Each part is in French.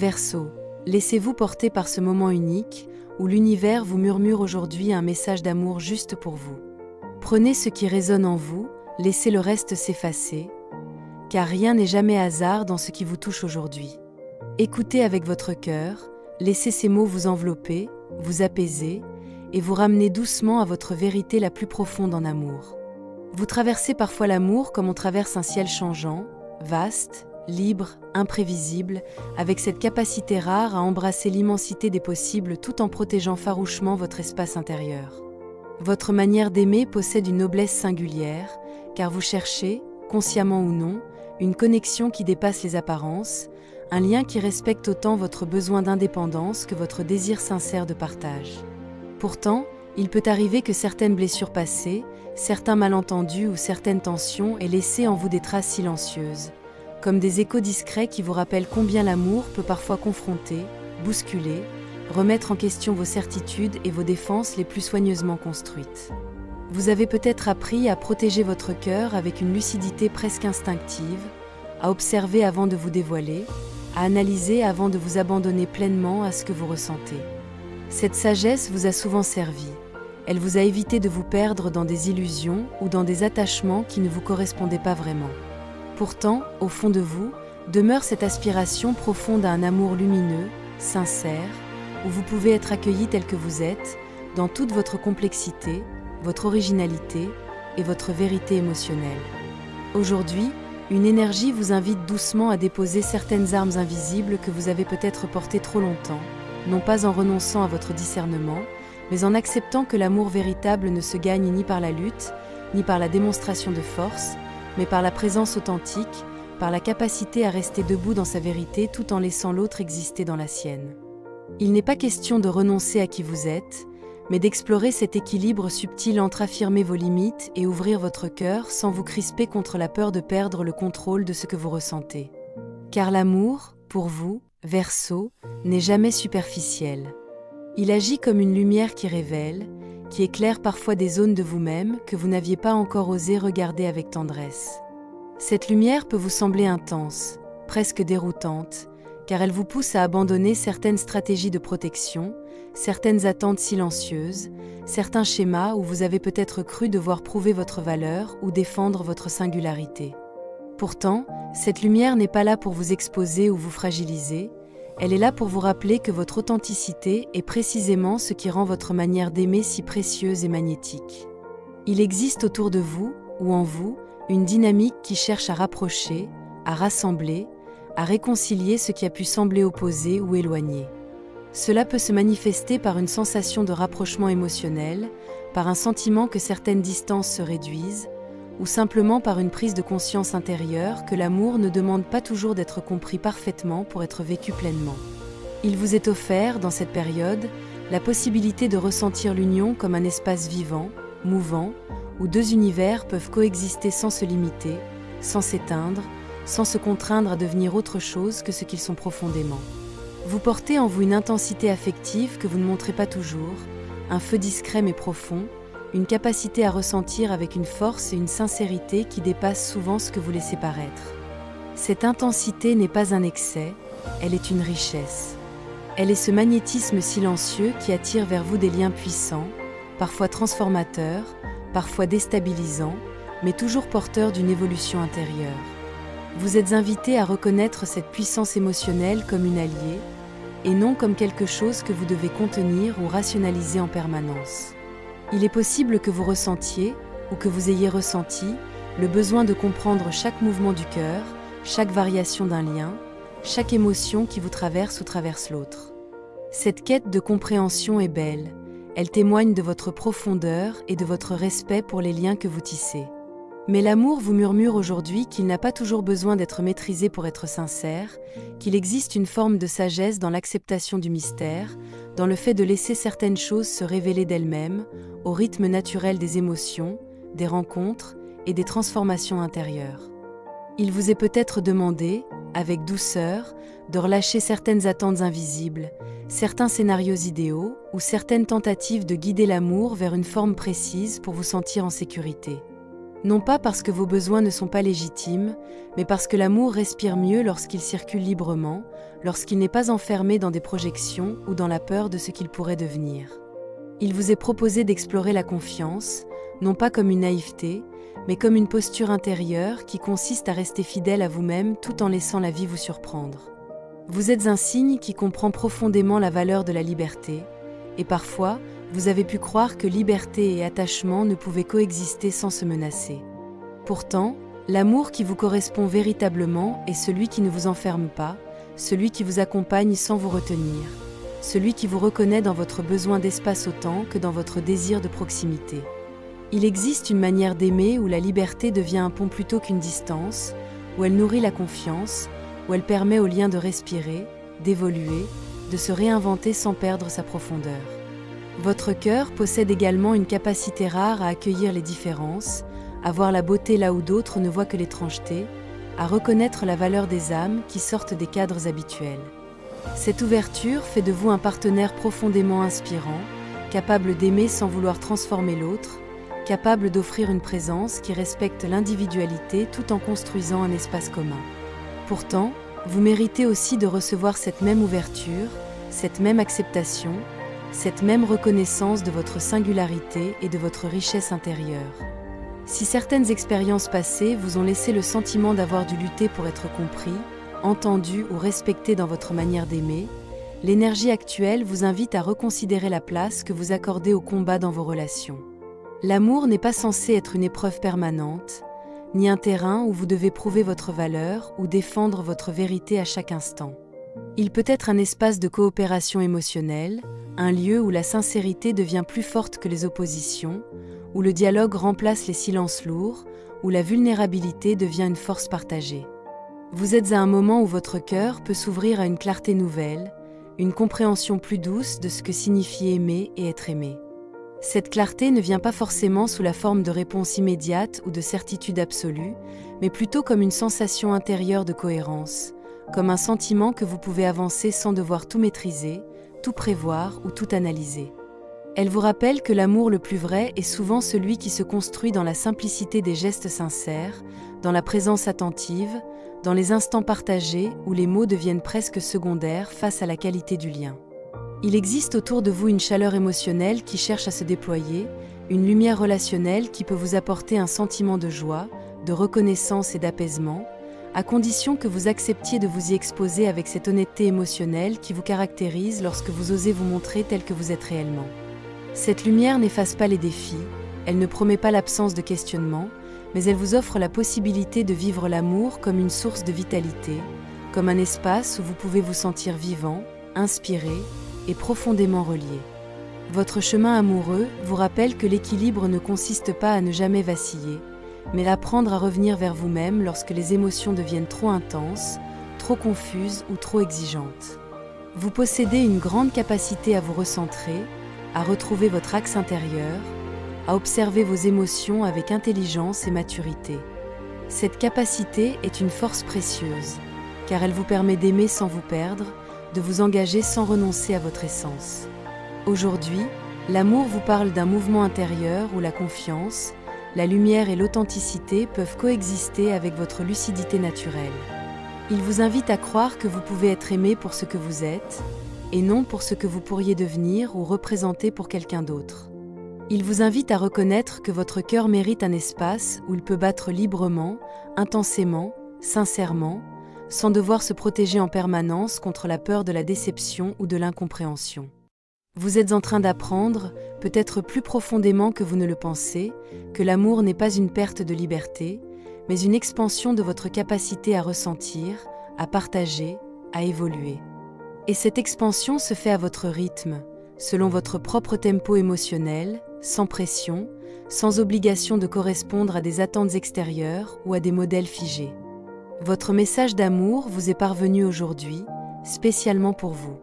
Verseau, laissez-vous porter par ce moment unique, où l'univers vous murmure aujourd'hui un message d'amour juste pour vous. Prenez ce qui résonne en vous, laissez le reste s'effacer, car rien n'est jamais hasard dans ce qui vous touche aujourd'hui. Écoutez avec votre cœur, laissez ces mots vous envelopper, vous apaiser, et vous ramener doucement à votre vérité la plus profonde en amour. Vous traversez parfois l'amour comme on traverse un ciel changeant, vaste, libre, imprévisible, avec cette capacité rare à embrasser l'immensité des possibles tout en protégeant farouchement votre espace intérieur. Votre manière d'aimer possède une noblesse singulière, car vous cherchez, consciemment ou non, une connexion qui dépasse les apparences, un lien qui respecte autant votre besoin d'indépendance que votre désir sincère de partage. Pourtant, il peut arriver que certaines blessures passées, certains malentendus ou certaines tensions aient laissé en vous des traces silencieuses, comme des échos discrets qui vous rappellent combien l'amour peut parfois confronter, bousculer, remettre en question vos certitudes et vos défenses les plus soigneusement construites. Vous avez peut-être appris à protéger votre cœur avec une lucidité presque instinctive, à observer avant de vous dévoiler, à analyser avant de vous abandonner pleinement à ce que vous ressentez. Cette sagesse vous a souvent servi. Elle vous a évité de vous perdre dans des illusions ou dans des attachements qui ne vous correspondaient pas vraiment. Pourtant, au fond de vous, demeure cette aspiration profonde à un amour lumineux, sincère, où vous pouvez être accueilli tel que vous êtes, dans toute votre complexité, votre originalité et votre vérité émotionnelle. Aujourd'hui, une énergie vous invite doucement à déposer certaines armes invisibles que vous avez peut-être portées trop longtemps, non pas en renonçant à votre discernement, mais en acceptant que l'amour véritable ne se gagne ni par la lutte, ni par la démonstration de force, mais par la présence authentique, par la capacité à rester debout dans sa vérité tout en laissant l'autre exister dans la sienne. Il n'est pas question de renoncer à qui vous êtes, mais d'explorer cet équilibre subtil entre affirmer vos limites et ouvrir votre cœur sans vous crisper contre la peur de perdre le contrôle de ce que vous ressentez. Car l'amour, pour vous, Verseau, n'est jamais superficiel. Il agit comme une lumière qui révèle, qui éclaire parfois des zones de vous-même que vous n'aviez pas encore osé regarder avec tendresse. Cette lumière peut vous sembler intense, presque déroutante, car elle vous pousse à abandonner certaines stratégies de protection, certaines attentes silencieuses, certains schémas où vous avez peut-être cru devoir prouver votre valeur ou défendre votre singularité. Pourtant, cette lumière n'est pas là pour vous exposer ou vous fragiliser, elle est là pour vous rappeler que votre authenticité est précisément ce qui rend votre manière d'aimer si précieuse et magnétique. Il existe autour de vous, ou en vous, une dynamique qui cherche à rapprocher, à rassembler, à réconcilier ce qui a pu sembler opposé ou éloigné. Cela peut se manifester par une sensation de rapprochement émotionnel, par un sentiment que certaines distances se réduisent, ou simplement par une prise de conscience intérieure que l'amour ne demande pas toujours d'être compris parfaitement pour être vécu pleinement. Il vous est offert, dans cette période, la possibilité de ressentir l'union comme un espace vivant, mouvant, où deux univers peuvent coexister sans se limiter, sans s'éteindre, sans se contraindre à devenir autre chose que ce qu'ils sont profondément. Vous portez en vous une intensité affective que vous ne montrez pas toujours, un feu discret mais profond, une capacité à ressentir avec une force et une sincérité qui dépassent souvent ce que vous laissez paraître. Cette intensité n'est pas un excès, elle est une richesse. Elle est ce magnétisme silencieux qui attire vers vous des liens puissants, parfois transformateurs, parfois déstabilisants, mais toujours porteurs d'une évolution intérieure. Vous êtes invité à reconnaître cette puissance émotionnelle comme une alliée, et non comme quelque chose que vous devez contenir ou rationaliser en permanence. Il est possible que vous ressentiez, ou que vous ayez ressenti, le besoin de comprendre chaque mouvement du cœur, chaque variation d'un lien, chaque émotion qui vous traverse ou traverse l'autre. Cette quête de compréhension est belle, elle témoigne de votre profondeur et de votre respect pour les liens que vous tissez. Mais l'amour vous murmure aujourd'hui qu'il n'a pas toujours besoin d'être maîtrisé pour être sincère, qu'il existe une forme de sagesse dans l'acceptation du mystère, dans le fait de laisser certaines choses se révéler d'elles-mêmes, au rythme naturel des émotions, des rencontres et des transformations intérieures. Il vous est peut-être demandé, avec douceur, de relâcher certaines attentes invisibles, certains scénarios idéaux ou certaines tentatives de guider l'amour vers une forme précise pour vous sentir en sécurité. Non pas parce que vos besoins ne sont pas légitimes, mais parce que l'amour respire mieux lorsqu'il circule librement, lorsqu'il n'est pas enfermé dans des projections ou dans la peur de ce qu'il pourrait devenir. Il vous est proposé d'explorer la confiance, non pas comme une naïveté, mais comme une posture intérieure qui consiste à rester fidèle à vous-même tout en laissant la vie vous surprendre. Vous êtes un signe qui comprend profondément la valeur de la liberté, et parfois, vous avez pu croire que liberté et attachement ne pouvaient coexister sans se menacer. Pourtant, l'amour qui vous correspond véritablement est celui qui ne vous enferme pas, celui qui vous accompagne sans vous retenir, celui qui vous reconnaît dans votre besoin d'espace autant que dans votre désir de proximité. Il existe une manière d'aimer où la liberté devient un pont plutôt qu'une distance, où elle nourrit la confiance, où elle permet au lien de respirer, d'évoluer, de se réinventer sans perdre sa profondeur. Votre cœur possède également une capacité rare à accueillir les différences, à voir la beauté là où d'autres ne voient que l'étrangeté, à reconnaître la valeur des âmes qui sortent des cadres habituels. Cette ouverture fait de vous un partenaire profondément inspirant, capable d'aimer sans vouloir transformer l'autre, capable d'offrir une présence qui respecte l'individualité tout en construisant un espace commun. Pourtant, vous méritez aussi de recevoir cette même ouverture, cette même acceptation, cette même reconnaissance de votre singularité et de votre richesse intérieure. Si certaines expériences passées vous ont laissé le sentiment d'avoir dû lutter pour être compris, entendu ou respecté dans votre manière d'aimer, l'énergie actuelle vous invite à reconsidérer la place que vous accordez au combat dans vos relations. L'amour n'est pas censé être une épreuve permanente, ni un terrain où vous devez prouver votre valeur ou défendre votre vérité à chaque instant. Il peut être un espace de coopération émotionnelle, un lieu où la sincérité devient plus forte que les oppositions, où le dialogue remplace les silences lourds, où la vulnérabilité devient une force partagée. Vous êtes à un moment où votre cœur peut s'ouvrir à une clarté nouvelle, une compréhension plus douce de ce que signifie aimer et être aimé. Cette clarté ne vient pas forcément sous la forme de réponses immédiates ou de certitude absolue, mais plutôt comme une sensation intérieure de cohérence, comme un sentiment que vous pouvez avancer sans devoir tout maîtriser, tout prévoir ou tout analyser. Elle vous rappelle que l'amour le plus vrai est souvent celui qui se construit dans la simplicité des gestes sincères, dans la présence attentive, dans les instants partagés où les mots deviennent presque secondaires face à la qualité du lien. Il existe autour de vous une chaleur émotionnelle qui cherche à se déployer, une lumière relationnelle qui peut vous apporter un sentiment de joie, de reconnaissance et d'apaisement, à condition que vous acceptiez de vous y exposer avec cette honnêteté émotionnelle qui vous caractérise lorsque vous osez vous montrer tel que vous êtes réellement. Cette lumière n'efface pas les défis, elle ne promet pas l'absence de questionnement, mais elle vous offre la possibilité de vivre l'amour comme une source de vitalité, comme un espace où vous pouvez vous sentir vivant, inspiré et profondément relié. Votre chemin amoureux vous rappelle que l'équilibre ne consiste pas à ne jamais vaciller, mais à apprendre à revenir vers vous-même lorsque les émotions deviennent trop intenses, trop confuses ou trop exigeantes. Vous possédez une grande capacité à vous recentrer, à retrouver votre axe intérieur, à observer vos émotions avec intelligence et maturité. Cette capacité est une force précieuse, car elle vous permet d'aimer sans vous perdre, de vous engager sans renoncer à votre essence. Aujourd'hui, l'amour vous parle d'un mouvement intérieur où la confiance, la lumière et l'authenticité peuvent coexister avec votre lucidité naturelle. Il vous invite à croire que vous pouvez être aimé pour ce que vous êtes, et non pour ce que vous pourriez devenir ou représenter pour quelqu'un d'autre. Il vous invite à reconnaître que votre cœur mérite un espace où il peut battre librement, intensément, sincèrement, sans devoir se protéger en permanence contre la peur de la déception ou de l'incompréhension. Vous êtes en train d'apprendre, peut-être plus profondément que vous ne le pensez, que l'amour n'est pas une perte de liberté, mais une expansion de votre capacité à ressentir, à partager, à évoluer. Et cette expansion se fait à votre rythme, selon votre propre tempo émotionnel, sans pression, sans obligation de correspondre à des attentes extérieures ou à des modèles figés. Votre message d'amour vous est parvenu aujourd'hui, spécialement pour vous.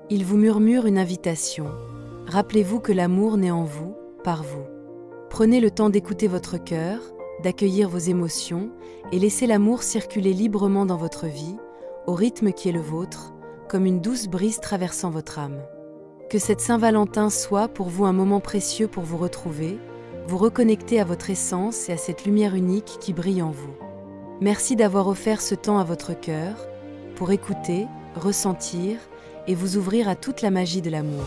Il vous murmure une invitation. Rappelez-vous que l'amour naît en vous, par vous. Prenez le temps d'écouter votre cœur, d'accueillir vos émotions et laissez l'amour circuler librement dans votre vie, au rythme qui est le vôtre, comme une douce brise traversant votre âme. Que cette Saint-Valentin soit pour vous un moment précieux pour vous retrouver, vous reconnecter à votre essence et à cette lumière unique qui brille en vous. Merci d'avoir offert ce temps à votre cœur pour écouter, ressentir et vous ouvrir à toute la magie de l'amour.